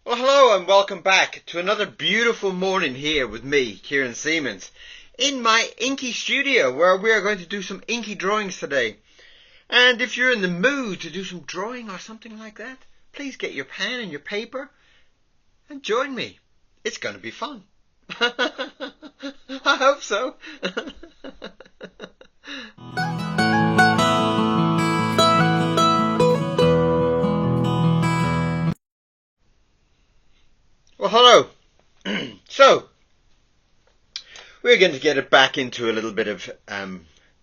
Well, hello and welcome back to another beautiful morning here with me, Kieron Seamons, in my inky studio where we are going to do some inky drawings today. And if you're in the mood to do some drawing or something like that, please get your pen and your paper and join me. It's going to be fun. I hope so. Well, hello. So, we're going to get it back into a little bit of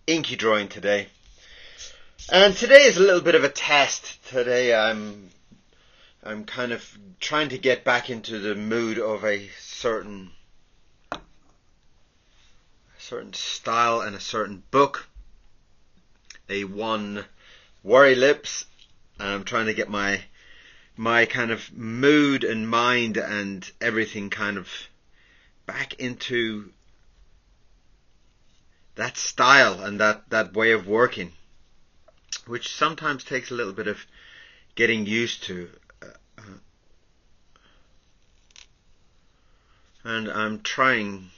inky drawing today. And today is a little bit of a test. Today I'm kind of trying to get back into the mood of a certain style and a certain book. A one Worry Lips. I'm trying to get my kind of mood and mind and everything kind of back into that style and that way of working, which sometimes takes a little bit of getting used to. And I'm trying,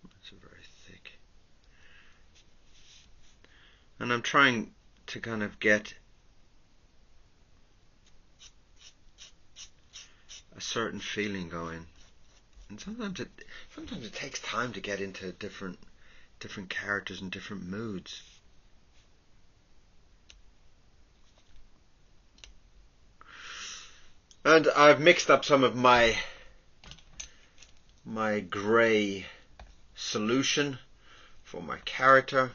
it's very thick, and I'm trying to kind of get a certain feeling going, and sometimes it takes time to get into different characters and different moods. And I've mixed up some of my grey solution for my character,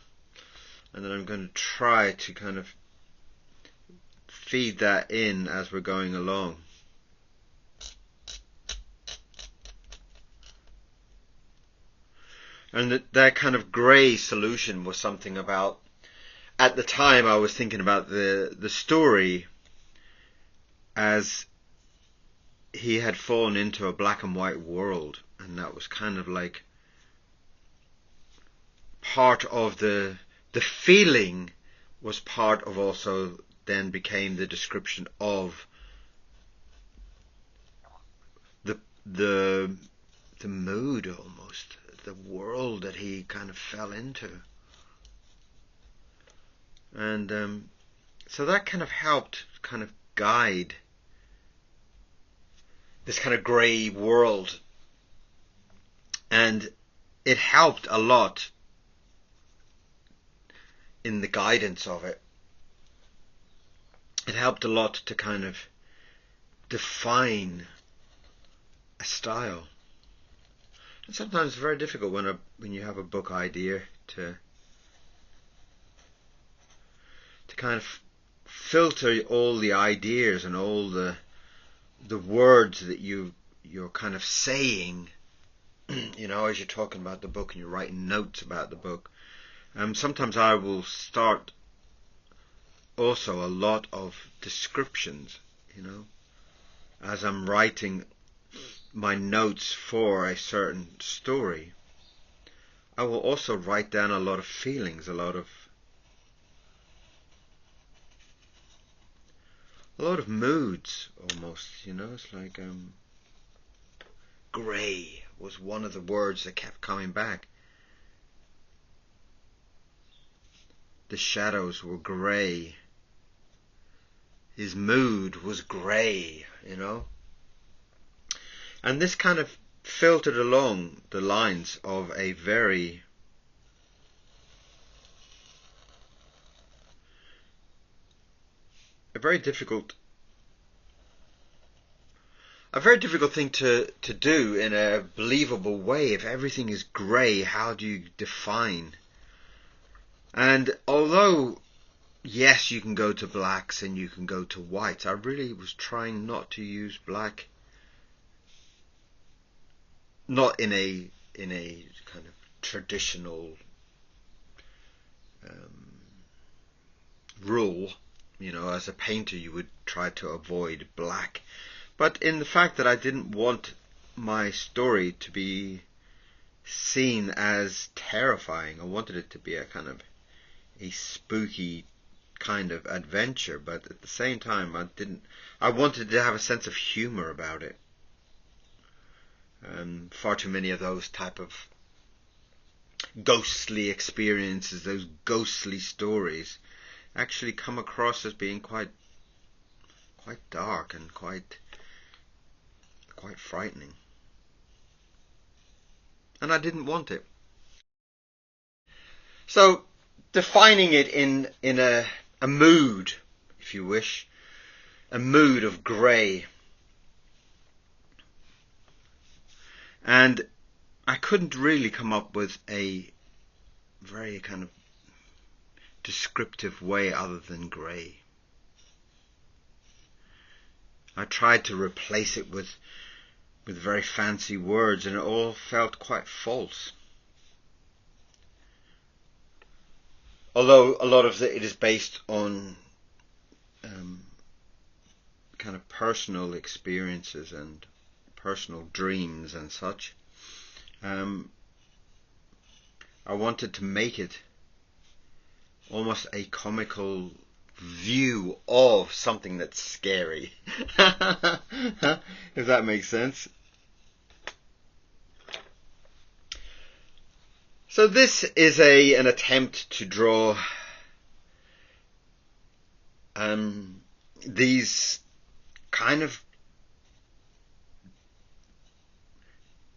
and then I'm going to try to kind of feed that in as we're going along. And that kind of grey solution was something about, at the time I was thinking about the story as he had fallen into a black and white world, and that was kind of like part of the feeling was part of also then became the description of the mood, almost the world that he kind of fell into. And so that kind of helped kind of guide this kind of grey world, and it helped a lot in the guidance of it. It helped a lot to kind of define a style. And sometimes it's very difficult when you have a book idea to kind of filter all the ideas and all the words that you're kind of saying, you know, as you're talking about the book and you're writing notes about the book. Sometimes I will start also a lot of descriptions, you know, as I'm writing my notes for a certain story. I will also write down a lot of feelings, a lot of moods, almost, you know. It's like grey was one of the words that kept coming back. The shadows were grey. His mood was grey, you know. And this kind of filtered along the lines of a very difficult thing to do in a believable way. If everything is grey, how do you define? And although yes, you can go to blacks and you can go to whites, I really was trying not to use black, not in a kind of traditional rule. You know, as a painter you would try to avoid black, but in the fact that I didn't want my story to be seen as terrifying. I wanted it to be a kind of a spooky kind of adventure, but at the same time I wanted to have a sense of humor about it. Far too many of those type of ghostly experiences, those ghostly stories, actually come across as being quite dark and quite frightening. And I didn't want it. So, defining it in a mood, if you wish, a mood of grey. And I couldn't really come up with a very kind of descriptive way other than grey. I tried to replace it with very fancy words, and it all felt quite false. Although a lot of it is based on kind of personal experiences and personal dreams and such, I wanted to make it almost a comical view of something that's scary. If that makes sense. So this is an attempt to draw these kind of,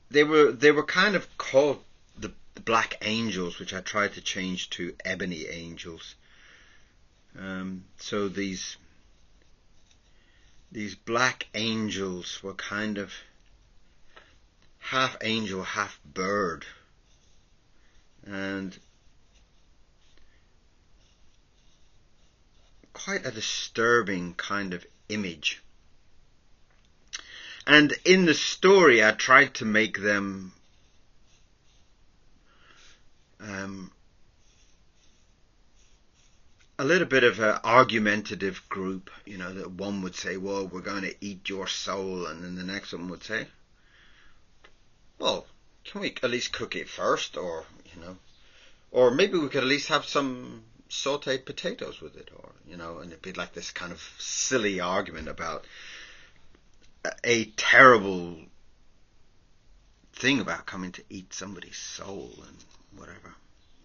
they were kind of called the black angels, which I tried to change to ebony angels. So these black angels were kind of half angel, half bird, and quite a disturbing kind of image. And in the story I tried to make them a little bit of an argumentative group, you know, that one would say, well, we're going to eat your soul, and then the next one would say, well, can we at least cook it first, or, you know, or maybe we could at least have some sauteed potatoes with it, or, you know, and it'd be like this kind of silly argument about a terrible thing about coming to eat somebody's soul and whatever,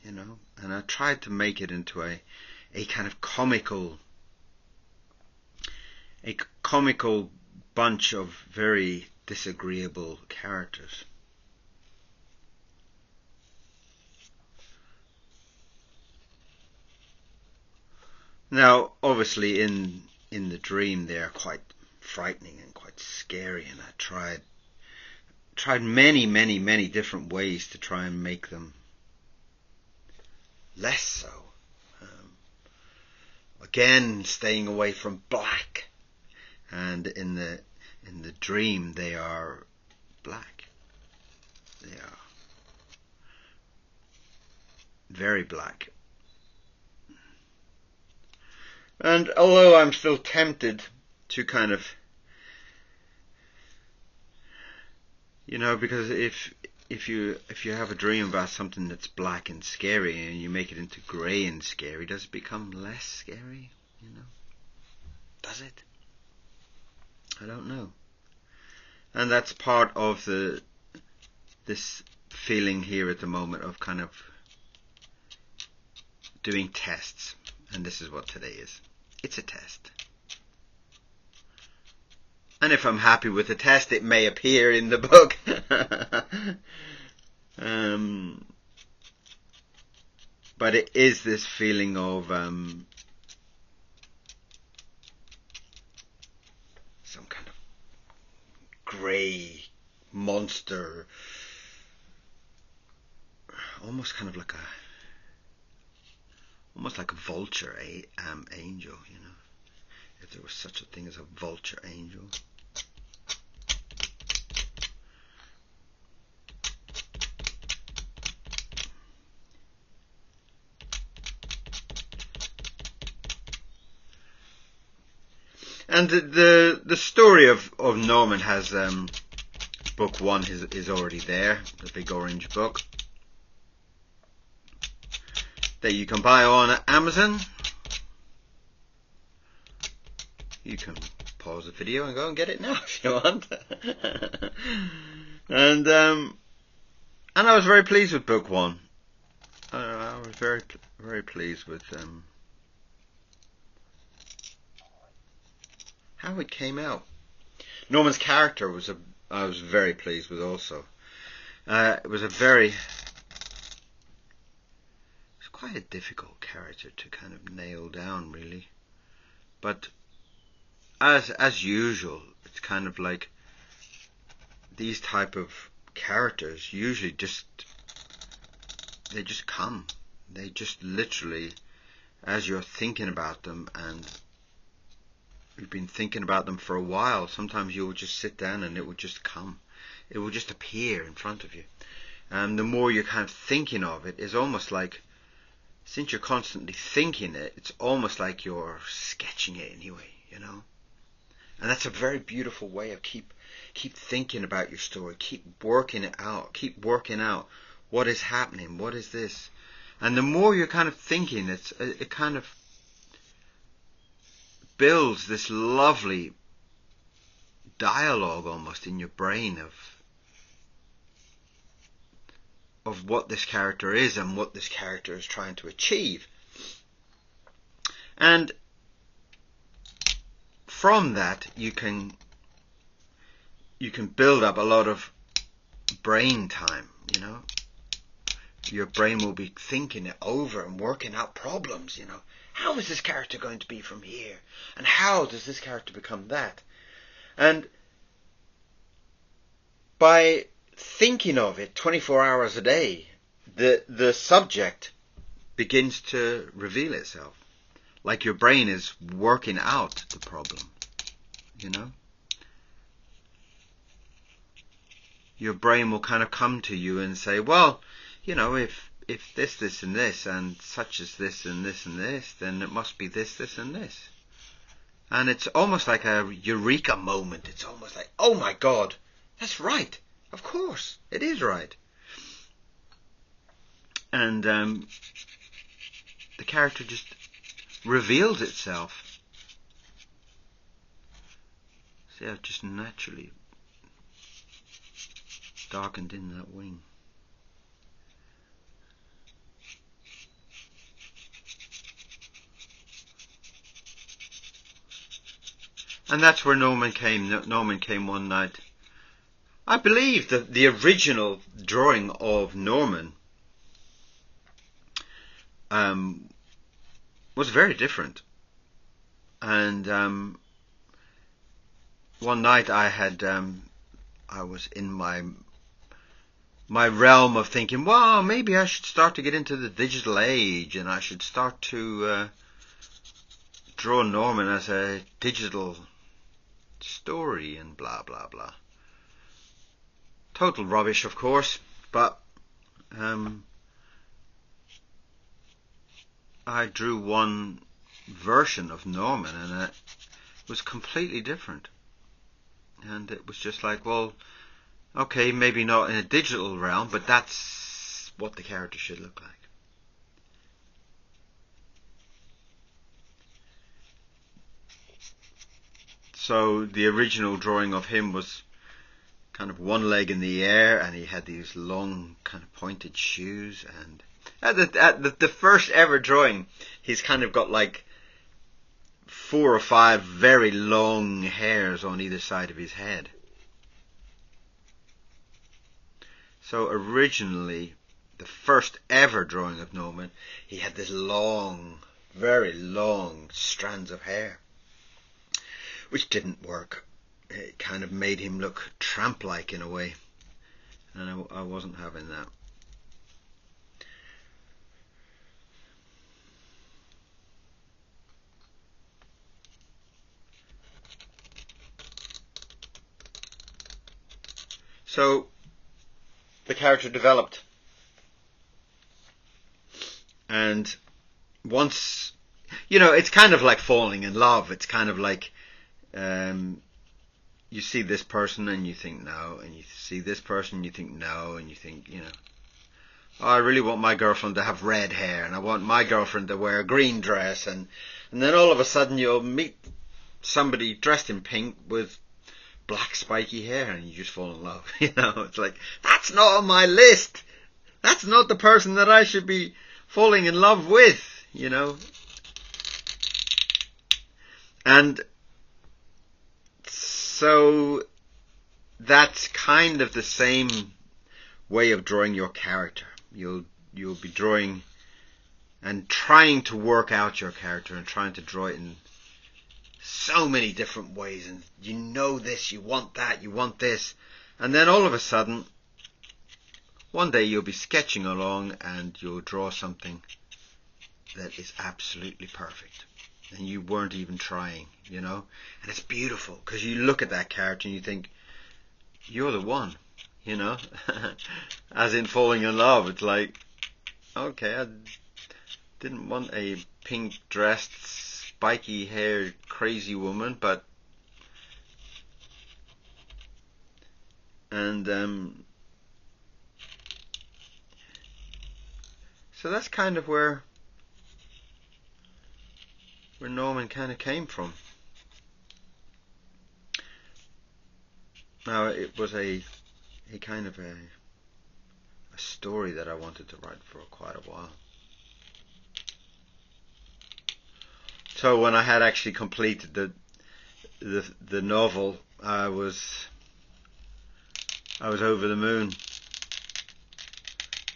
you know. And I tried to make it into a kind of comical bunch of very disagreeable characters. Now, obviously, in the dream, they are quite frightening and quite scary, and I tried many different ways to try and make them less so. Again, staying away from black, and in the dream they are black. They are very black. And although I'm still tempted to kind of, you know, because if you have a dream about something that's black and scary and you make it into grey and scary, does it become less scary? You know, does it? I don't know. And that's part of this feeling here at the moment of kind of doing tests, and this is what today is. It's a test. And if I'm happy with the test, it may appear in the book. But it is this feeling of some kind of grey monster, almost kind of like a vulture angel, you know, if there was such a thing as a vulture angel. And the story of Norman has book one is already there, the big orange book that you can buy on Amazon. you can pause the video and go and get it now if you want. And I was very pleased with book one. I was very pleased with how it came out. Norman's character I was very pleased with also. It was quite a difficult character to kind of nail down, really. But as usual, it's kind of like these type of characters usually they just come. They just literally, as you're thinking about them and you've been thinking about them for a while, sometimes you will just sit down and it will just come. It will just appear in front of you. And the more you're kind of thinking of it, it's almost like, since you're constantly thinking it, it's almost like you're sketching it anyway, you know. And that's a very beautiful way of keep thinking about your story, keep working it out, keep working out what is happening, what is this. And the more you're kind of thinking, it kind of builds this lovely dialogue almost in your brain of what this character is and what this character is trying to achieve. And from that you can build up a lot of brain time, you know. Your brain will be thinking it over and working out problems, you know. How is this character going to be from here? And how does this character become that? And by thinking of it 24 hours a day, the subject begins to reveal itself. Like your brain is working out the problem, you know. Your brain will kind of come to you and say, well, you know, if this and this and such as this and this and this, then it must be this, this and this. And it's almost like a eureka moment. It's almost like, oh my God, that's right. Of course, it is right. And the character just reveals itself. See, I've just naturally darkened in that wing. And that's where Norman came. Norman came one night. I believe that the original drawing of Norman was very different. And one night I was in my realm of thinking, wow, maybe I should start to get into the digital age, and I should start to draw Norman as a digital story and blah blah blah. Total rubbish, of course, but I drew one version of Norman and it was completely different. And it was just like, well, okay, maybe not in a digital realm, but that's what the character should look like. So the original drawing of him was kind of one leg in the air, and he had these long kind of pointed shoes. And at the first ever drawing, he's kind of got like 4 or 5 very long hairs on either side of his head. So originally, the first ever drawing of Norman, he had this long, very long strands of hair, which didn't work. It kind of made him look tramp-like in a way, and I wasn't having that. So the character developed, and once, you know, it's kind of like falling in love. It's kind of like you see this person and you think no, and you see this person and you think no, and you think, you know, oh, I really want my girlfriend to have red hair, and I want my girlfriend to wear a green dress, and then all of a sudden you'll meet somebody dressed in pink with black spiky hair, and you just fall in love. It's like, that's not on my list. That's not the person that I should be falling in love with. And so that's kind of the same way of drawing your character. You'll be drawing and trying to work out your character and trying to draw it in so many different ways, and this, you want that, you want this, and then all of a sudden one day you'll be sketching along and you'll draw something that is absolutely perfect, and you weren't even trying, and it's beautiful because you look at that character and you think, you're the one, as in falling in love. It's like, okay, I didn't want a pink dressed, spiky haired, crazy woman, so that's kind of where Norman kind of came from. Now, it was a kind of a story that I wanted to write for quite a while. So when I had actually completed the novel, I was over the moon.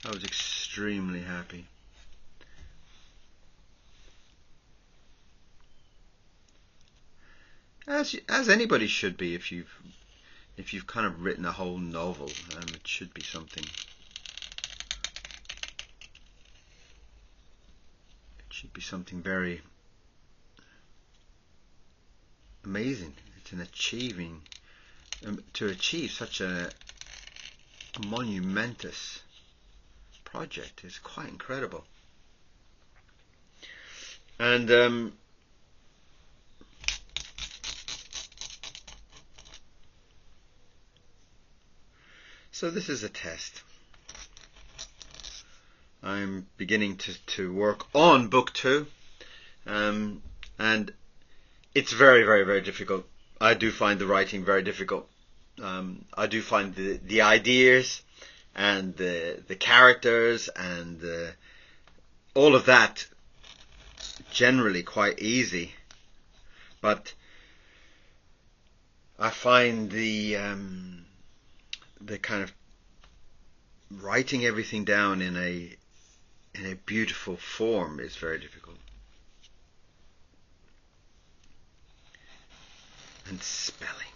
I was extremely happy. As anybody should be, if you've kind of written a whole novel, it should be something. It should be something very amazing. It's to achieve such a monumentous project is quite incredible. And so this is a test. I'm beginning to work on book 2, and it's very, very, very difficult. I do find the writing very difficult. I do find the ideas and the characters and all of that generally quite easy, but I find the kind of writing everything down in a beautiful form is very difficult. And spelling.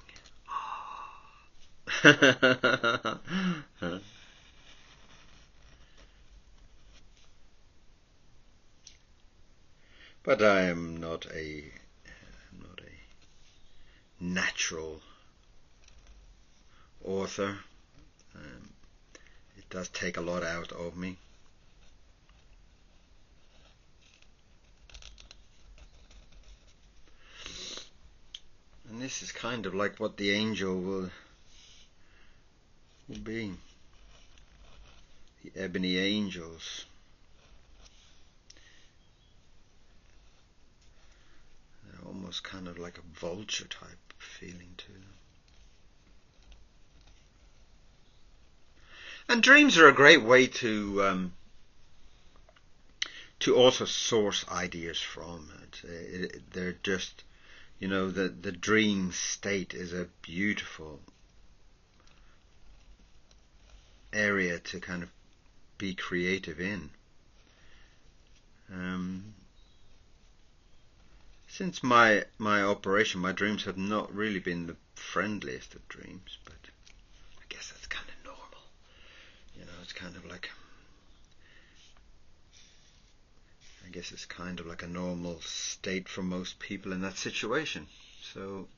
But I am not a natural author. It does take a lot out of me. And this is kind of like what the angel will be. The Ebony angels. They're almost kind of like a vulture type feeling to them. And dreams are a great way to also source ideas from. They're just, the dream state is a beautiful area to kind of be creative in. Since my operation, my dreams have not really been the friendliest of dreams, but I guess that's kind of normal. It's kind of like, I guess it's kind of like a normal state for most people in that situation. So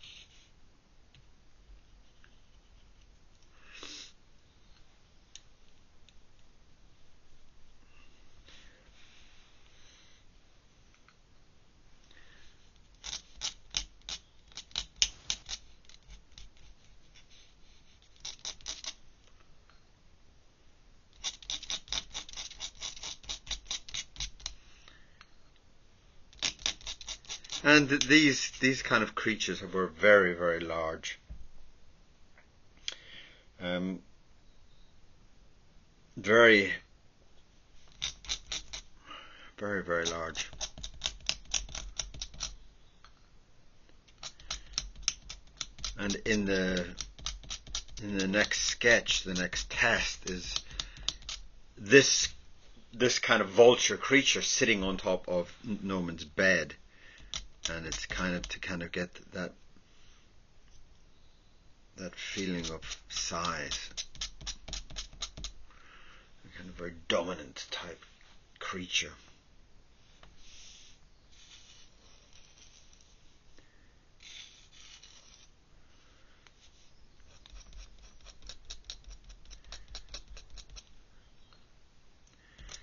And these kind of creatures were very, very large. Very, very, very large. And in the next sketch, the next test is this kind of vulture creature sitting on top of Norman's bed, and it's kind of to get that feeling of size, a kind of very dominant type creature.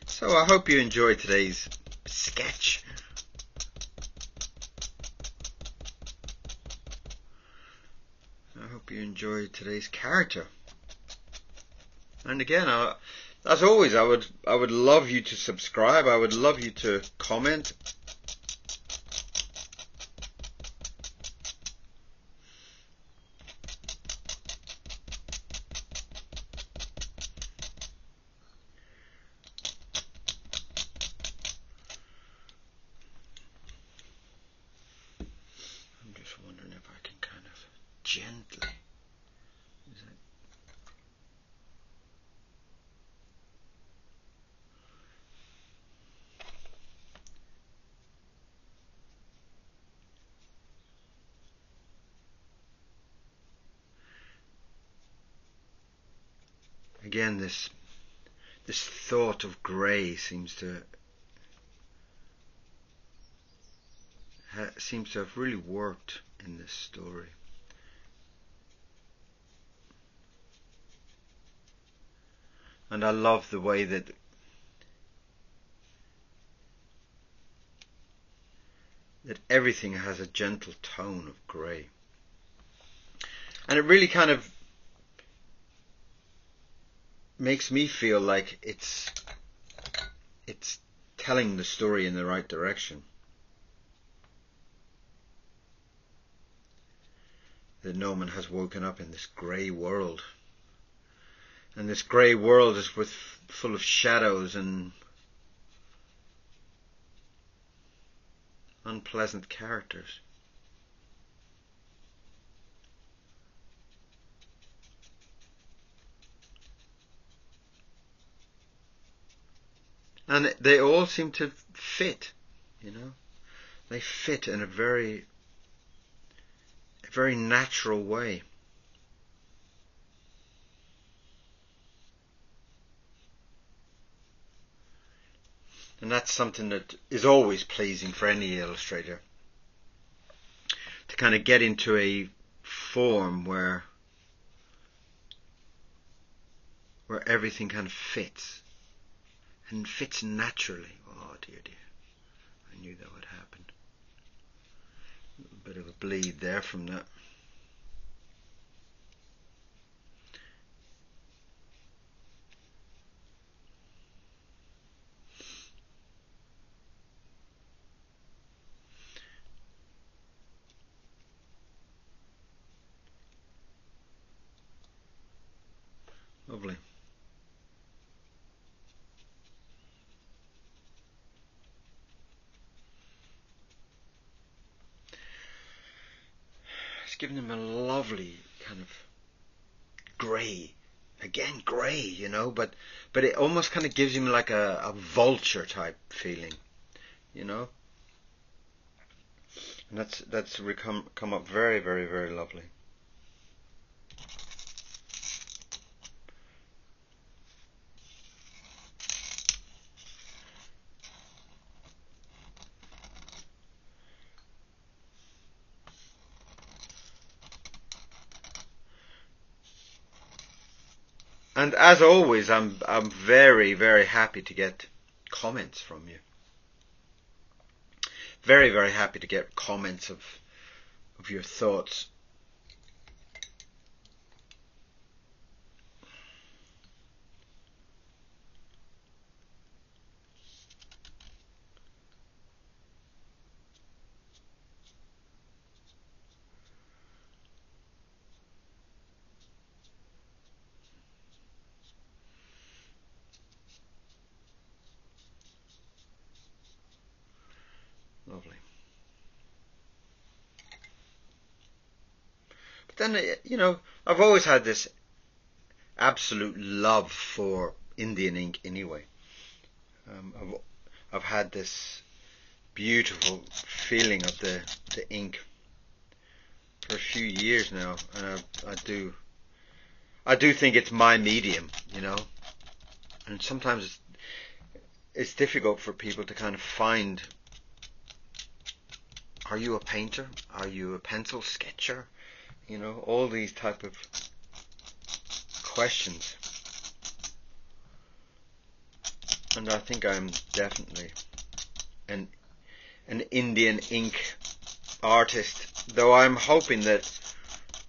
So I hope you enjoyed today's sketch. I hope you enjoyed today's character. And again, as always, I would love you to subscribe. I would love you to comment. Wondering if I can kind of gently. Again, this thought of grey seems to have really worked in this story. And I love the way that everything has a gentle tone of grey. And it really kind of makes me feel like it's telling the story in the right direction. That Norman has woken up in this grey world. And this grey world is full of shadows and unpleasant characters. And they all seem to fit, you know. They fit in a very natural way. And that's something that is always pleasing for any illustrator, to kind of get into a form where everything kind of fits, and fits naturally. Oh dear, I knew that would happen. A little bit of a bleed there from that. Lovely. It's giving him a lovely kind of grey, again grey, you know, but it almost kind of gives him like a vulture type feeling, you know. And that's come up very, very, very lovely. And as always, I'm very, very happy to get comments from you. Very, very happy to get comments of your thoughts. then, you know, I've always had this absolute love for Indian ink anyway. I've had this beautiful feeling of the ink for a few years now, and I do think it's my medium, you know. And sometimes it's difficult for people to kind of find, are you a painter? Are you a pencil sketcher? You know, all these type of questions. And I think I'm definitely an Indian ink artist, though I'm hoping that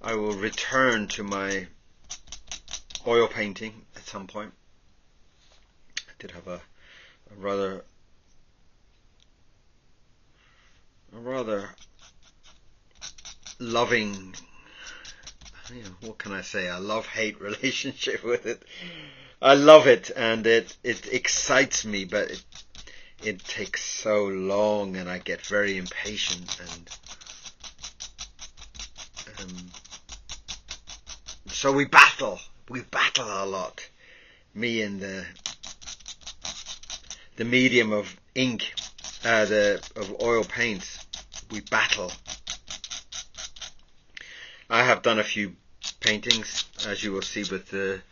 I will return to my oil painting at some point. I did have a rather loving, you know, what can I say, a love-hate relationship with it. I love it, and it excites me, but it takes so long, and I get very impatient, and so we battle a lot, me and the medium of ink, of oil paints. We battle. I have done a few paintings, as you will see, with the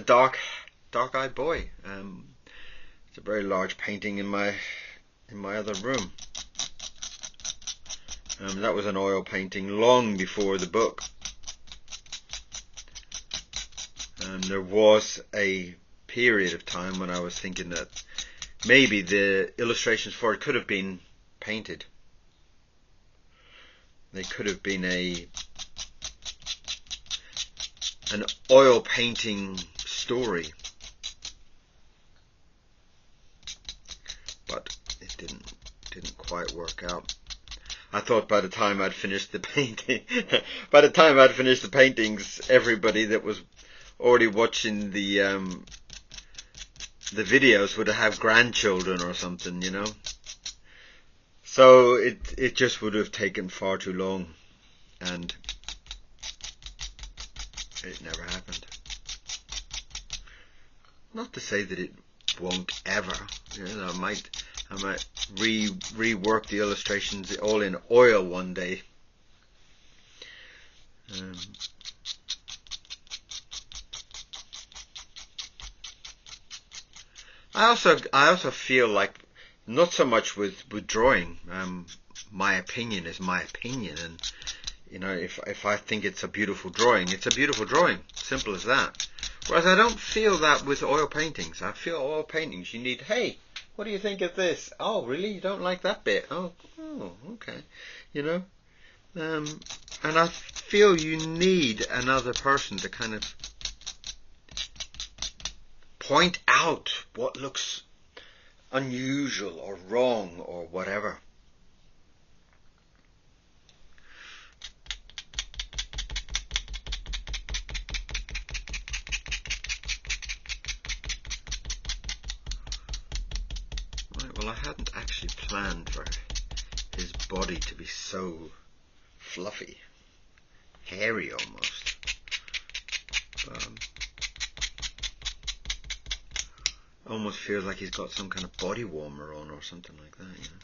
dark-eyed boy. It's a very large painting in my other room. That was an oil painting long before the book. There was a period of time when I was thinking that maybe the illustrations for it could have been painted. They could have been an oil painting story, but it didn't quite work out. I thought by the time I'd finished the paintings, everybody that was already watching the videos would have grandchildren or something, you know. So it just would have taken far too long, and it never happened. Not to say that it won't ever. You know, I might rework the illustrations all in oil one day. I also feel like, not so much with drawing. My opinion is my opinion, and you know, if I think it's a beautiful drawing, it's a beautiful drawing. Simple as that. Whereas I don't feel that with oil paintings. I feel oil paintings, you need, hey, what do you think of this? Oh, really? You don't like that bit? Oh, okay. You know, and I feel you need another person to kind of point out what looks unusual or wrong or whatever. Right, well, I hadn't actually planned for his body to be so fluffy, hairy almost. Almost feels like he's got some kind of body warmer on or something like that, you know.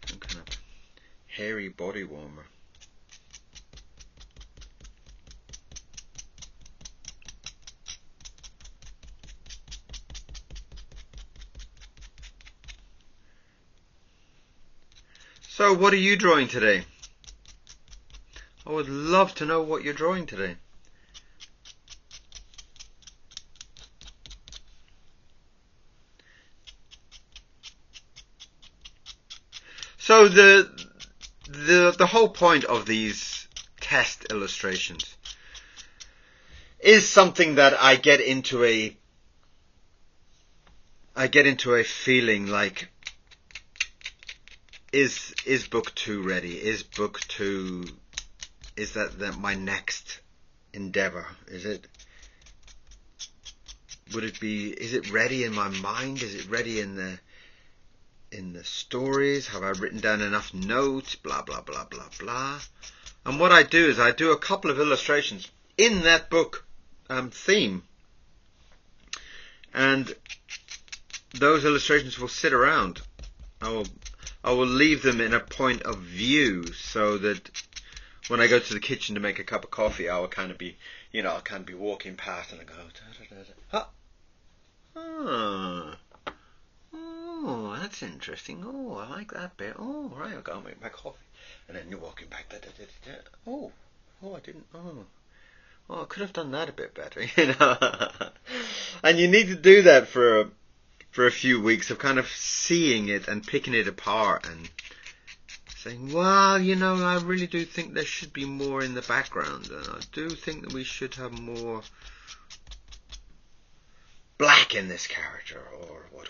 Some kind of hairy body warmer. So, what are you drawing today? I would love to know what you're drawing today. So the whole point of these test illustrations is something that I get into a feeling like, is book 2 ready? Is book 2, is that my next endeavor? Is it ready in my mind? Is it ready in in the stories? Have I written down enough notes? Blah, blah, blah, blah, blah. And what I do is I do a couple of illustrations in that book theme. And those illustrations will sit around. I will leave them in a point of view so that when I go to the kitchen to make a cup of coffee, I will kind of be, I'll kind of be walking past and I go, da, da, da, da. Oh, that's interesting. Oh, I like that bit. Oh, right, I'll go make my coffee. And then you're walking back. Da, da, da, da, da. Oh, I didn't. Oh, I could have done that a bit better, And you need to do that for a few weeks of kind of seeing it and picking it apart and saying, well, I really do think there should be more in the background, and I do think that we should have more black in this character, or what,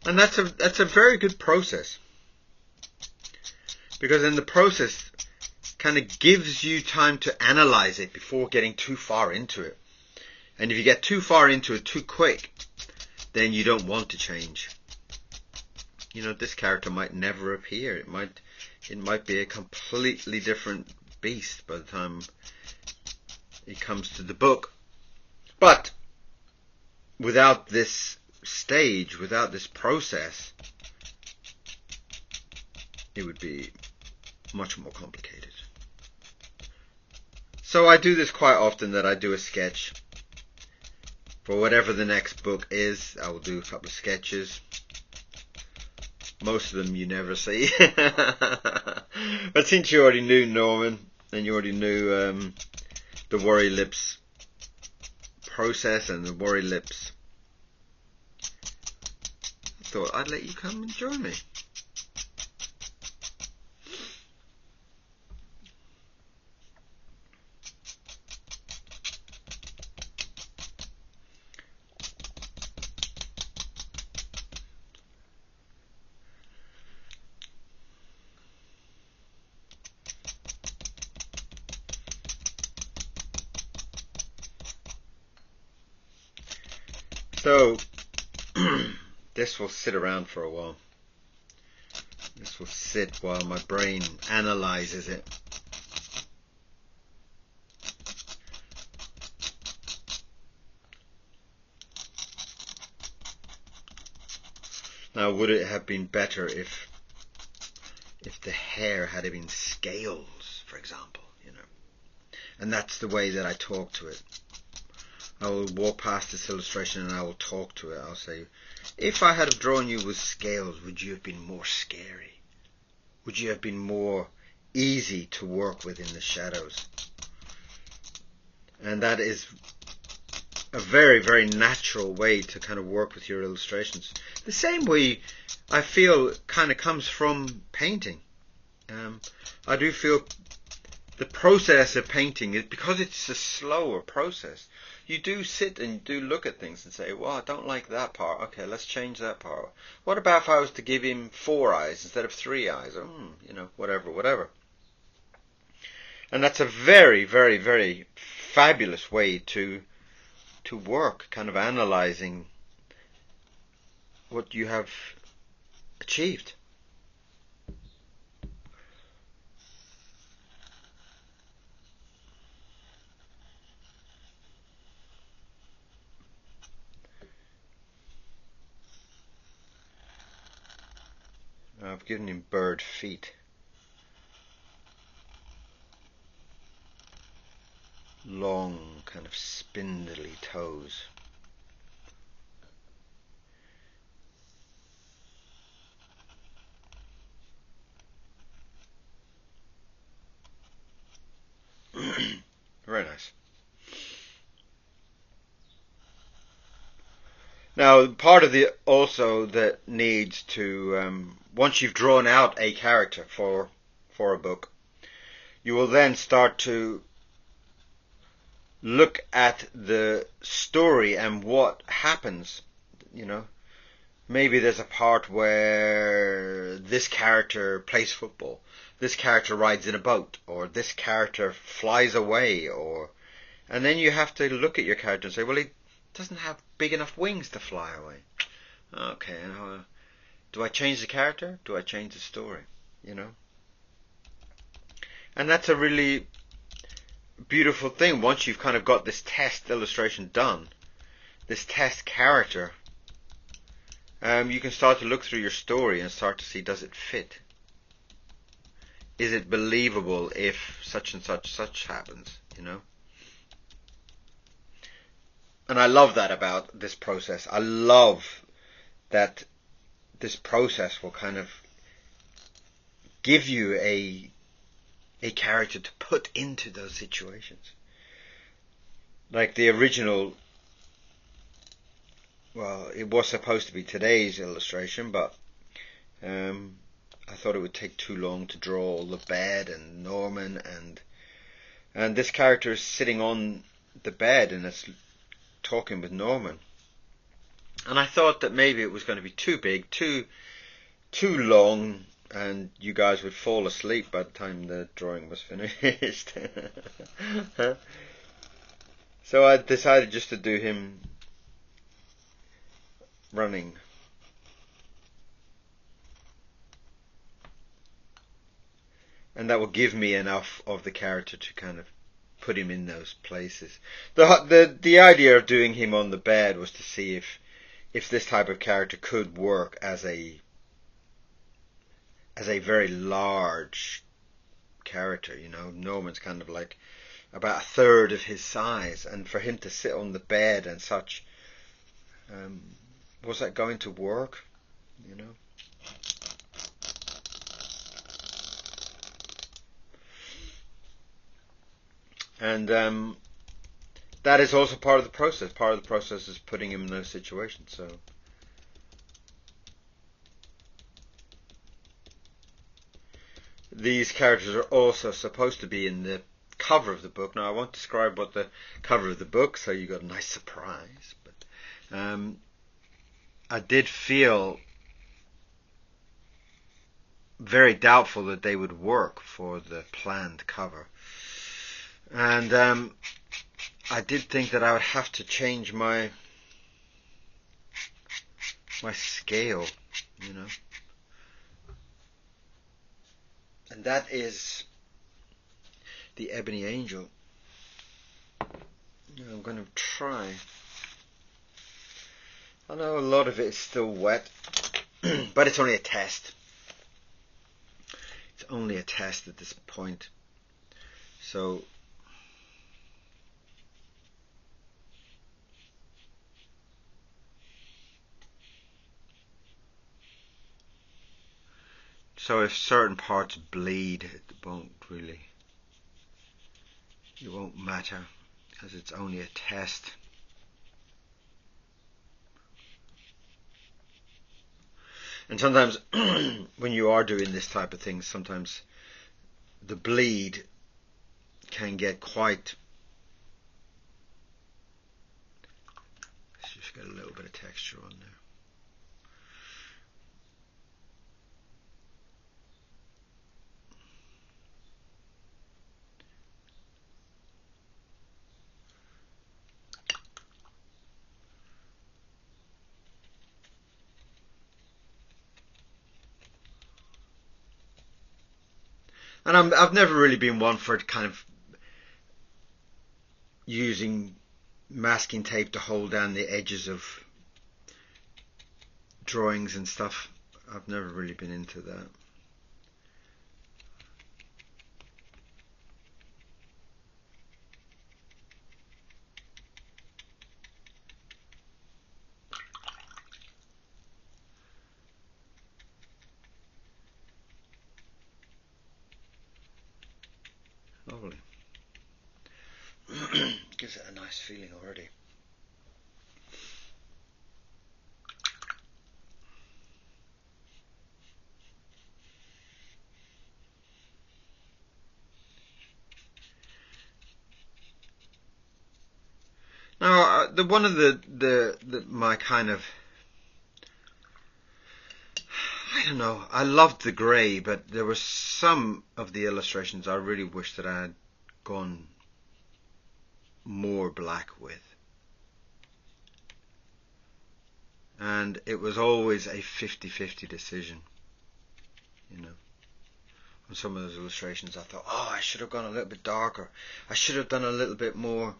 And that's a very good process, because in the process kind of gives you time to analyze it before getting too far into it. And if you get too far into it too quick, then you don't want to change. This character might never appear. It might be a completely different beast by the time it comes to the book. But without this stage, without this process, it would be much more complicated. So I do this quite often, that I do a sketch. For whatever the next book is, I will do a couple of sketches. Most of them you never see. But since you already knew Norman, and you already knew the Worry Lips process and the Worry Lips, I thought I'd let you come and join me. So, this will sit around for a while. This will sit while my brain analyzes it. Now, would it have been better if the hair had been scales, for example, And that's the way that I talk to it. I will walk past this illustration and I will talk to it. I'll say, if I had drawn you with scales, would you have been more scary? Would you have been more easy to work with in the shadows? And that is a very, very natural way to kind of work with your illustrations. The same way I feel kind of comes from painting. I do feel the process of painting is, because it's a slower process, you do sit and you do look at things and say, well, I don't like that part. Okay, let's change that part. What about if I was to give him 4 eyes instead of 3 eyes? Or, whatever. And that's a very, very, very fabulous way to work, kind of analyzing what you have achieved. I've given him bird feet. Long, kind of spindly toes. Very nice. Now, part of the also that needs to, once you've drawn out a character for a book, you will then start to look at the story and what happens, maybe there's a part where this character plays football, this character rides in a boat, or this character flies away, and then you have to look at your character and say, well, he doesn't have big enough wings to fly away. Okay, do I change the character? Do I change the story? You know? And that's a really beautiful thing. Once you've kind of got this test illustration done, this test character, you can start to look through your story and start to see, does it fit? Is it believable if such and such happens, you know? And I love that about this process. I love that this process will kind of give you a character to put into those situations. Like the original, well, it was supposed to be today's illustration, but I thought it would take too long to draw all the bed and Norman, and this character is sitting on the bed and it's talking with Norman. And I thought that maybe it was going to be too big, too long, and you guys would fall asleep by the time the drawing was finished. So I decided just to do him running. And that will give me enough of the character to kind of put him in those places. The idea of doing him on the bed was to see if this type of character could work as a very large character. You know, Norman's kind of like about a third of his size, and for him to sit on the bed and such, was that going to work? You know. And that is also part of the process. Part of the process is putting him in those situations. So these characters are also supposed to be in the cover of the book. Now I won't describe what the cover of the book, so you got a nice surprise. But I did feel very doubtful that they would work for the planned cover. And I did think that I would have to change my scale, you know. And that is the Ebony Angel. I'm going to try. I know a lot of it is still wet, but it's only a test. It's only a test at this point. So if certain parts bleed, it won't matter, because it's only a test. And sometimes when you are doing this type of thing, sometimes the bleed can get quite... Let's just get a little bit of texture on there. And I've never really been one for kind of using masking tape to hold down the edges of drawings and stuff. I've never really been into that. Lovely. Gives it a nice feeling already. Now, one of my kind of I don't know. I loved the grey, but there were some of the illustrations I really wish that I had gone more black with. And it was always a 50-50 decision, you know. On some of those illustrations I thought, oh, I should have gone a little bit darker. I should have done a little bit more.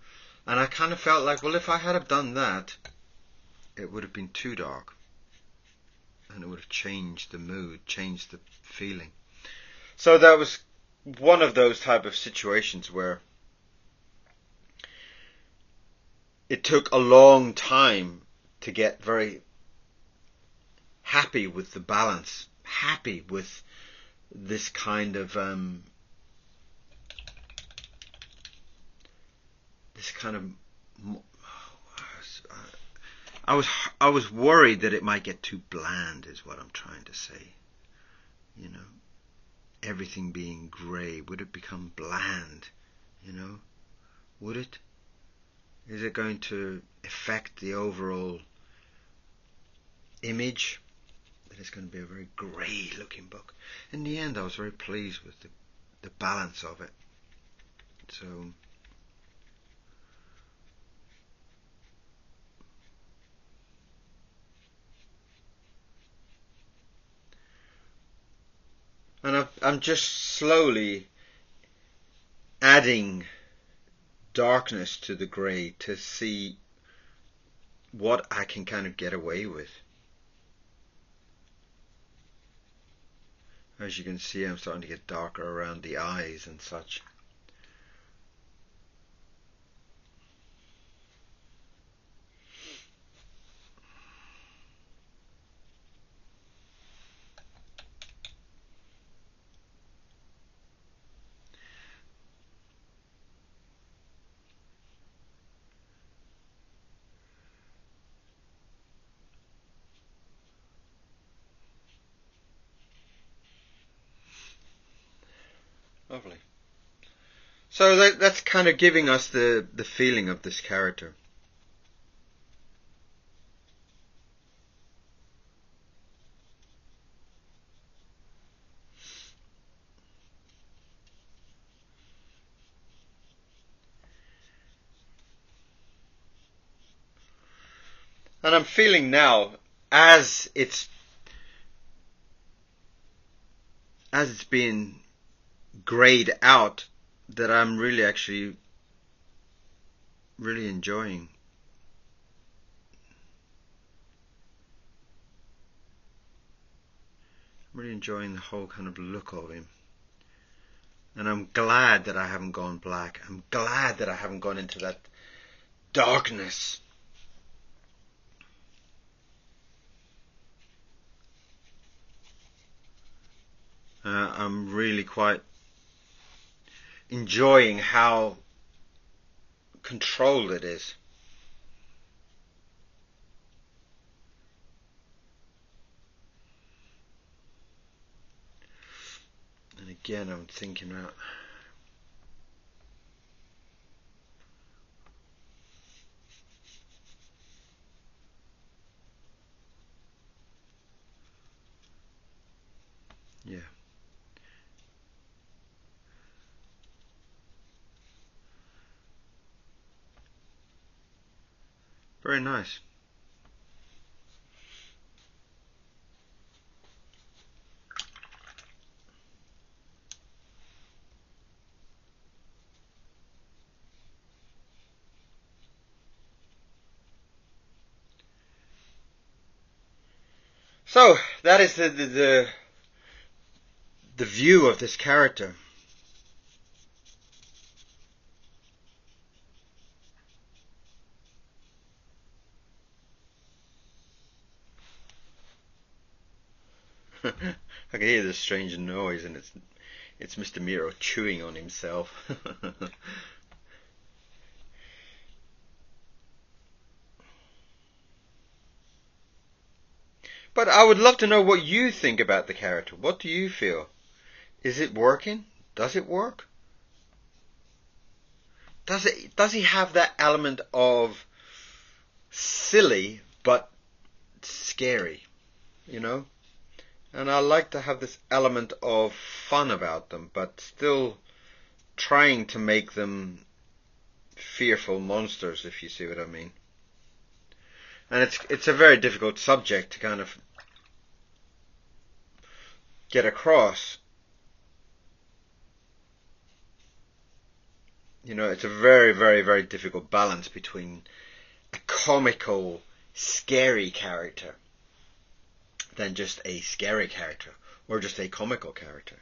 And I kind of felt like, well, if I had have done that, it would have been too dark. And it would have changed the mood, changed the feeling. So that was one of those type of situations where it took a long time to get very happy with the balance, happy with this kind of I was worried that it might get too bland, is what I'm trying to say. You know, everything being grey, would it become bland? You know, would it? Is it going to affect the overall image? That it's going to be a very grey looking book. In the end, I was very pleased with the balance of it. So and I'm just slowly adding darkness to the grey to see what I can kind of get away with. As you can see, I'm starting to get darker around the eyes and such. Lovely. So that's kind of giving us the feeling of this character. And I'm feeling now, as it's being grayed out, that I'm really actually really enjoying. I'm really enjoying the whole kind of look of him. And I'm glad that I haven't gone black. I'm glad that I haven't gone into that darkness. I'm really quite enjoying how controlled it is. And again, I'm thinking about yeah. Very nice. So that is the view of this character. I can hear this strange noise, and it's Mr. Miro chewing on himself. But I would love to know what you think about the character. What do you feel? Is it working? Does it work? Does he have that element of silly but scary, you know? And I like to have this element of fun about them, but still trying to make them fearful monsters, if you see what I mean. And it's a very difficult subject to kind of get across. You know, it's a very, very, very difficult balance between a comical, scary character than just a scary character or just a comical character.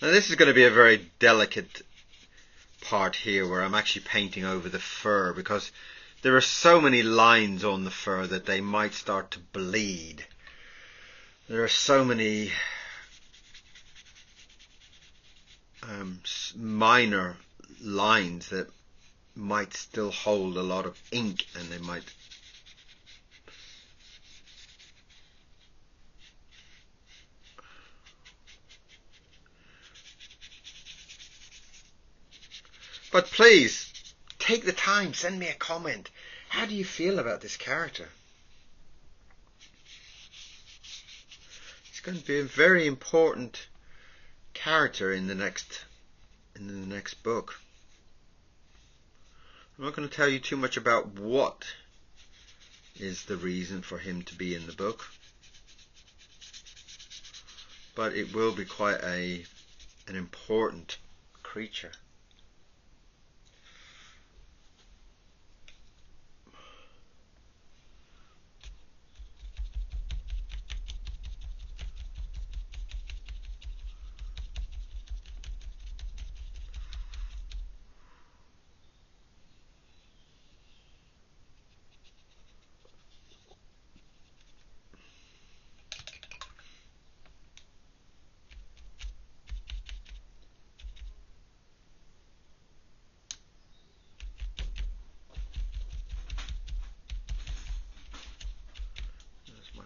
Now this is going to be a very delicate part here where I'm actually painting over the fur, because there are so many lines on the fur that they might start to bleed. There are so many minor lines that might still hold a lot of ink, and they might But please, take the time, send me a comment. How do you feel about this character? It's going to be a very important character in the next book. I'm not going to tell you too much about what is the reason for him to be in the book, but it will be quite an important creature.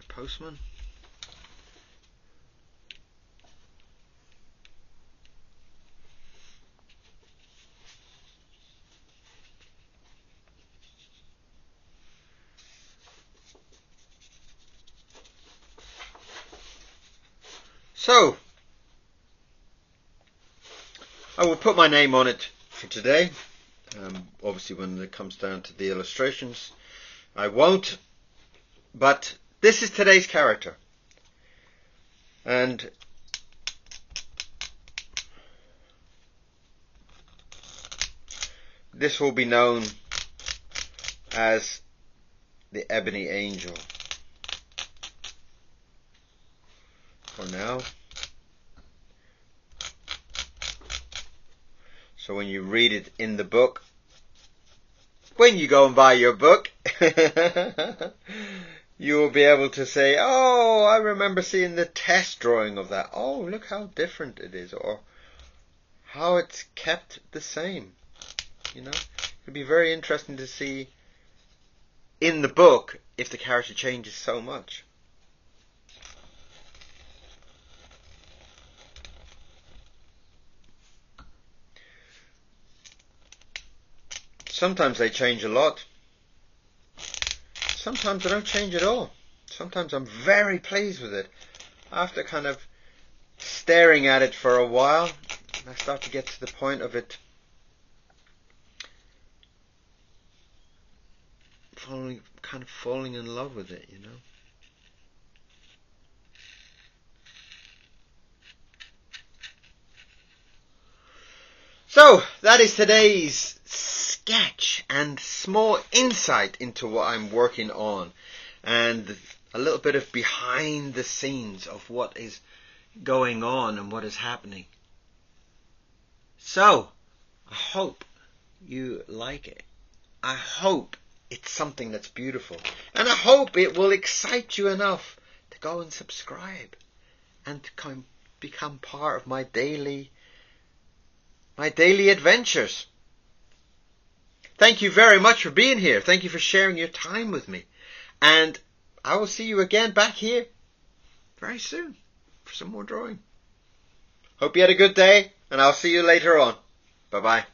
Postman. So, I will put my name on it for today. Obviously when it comes down to the illustrations, I won't, but this is today's character, and this will be known as the Ebony Angel for now. So when you read it in the book, when you go and buy your book, you will be able to say, oh, I remember seeing the test drawing of that. Oh, look how different it is, or how it's kept the same. You know, it'd be very interesting to see in the book if the character changes so much. Sometimes they change a lot. Sometimes they don't change at all. Sometimes I'm very pleased with it. After kind of staring at it for a while, I start to get to the point of it falling in love with it, you know. So that is today's sketch and small insight into what I'm working on, and a little bit of behind the scenes of what is going on and what is happening. So, I hope you like it. I hope it's something that's beautiful. And I hope it will excite you enough to go and subscribe and to become part of my daily adventures. Thank you very much for being here. Thank you for sharing your time with me. And I will see you again back here very soon for some more drawing. Hope you had a good day, and I'll see you later on. Bye-bye.